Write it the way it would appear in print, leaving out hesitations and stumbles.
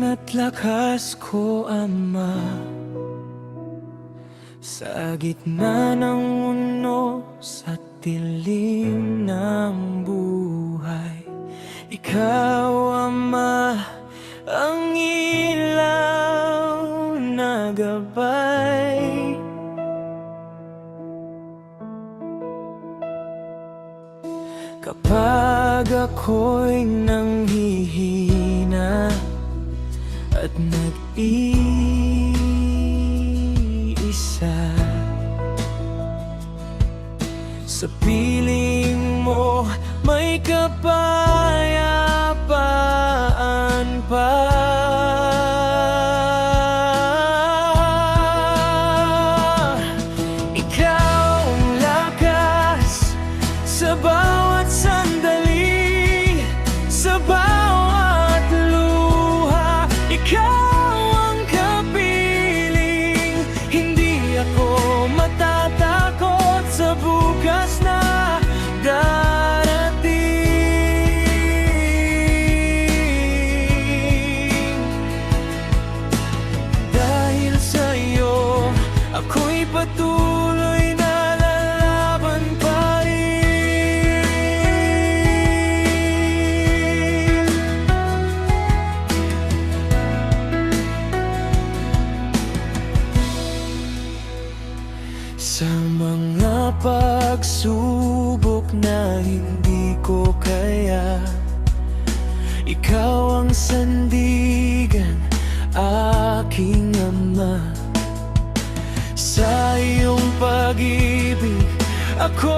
at lakas ko, Ama. Sa gitna ng mundo, sa dilim ng buhay, Ikaw, Ama, ang ilaw na gabay. Kapag ako'y nanghihina at nag-iisa, sa piling mo may kapayapaan pa. Ikaw ang lakas sa bawat sandali, sa bawat luha. Ikaw ang kapiling, hindi ako matatakot sa bukas na darating. Dahil sa'yo, ako'y patuloy na lalaban pa rin. Sa mga pagsubok na hindi ko kaya, Ikaw ang sandigan, aking Ama. Sa iyong pag-ibig, ako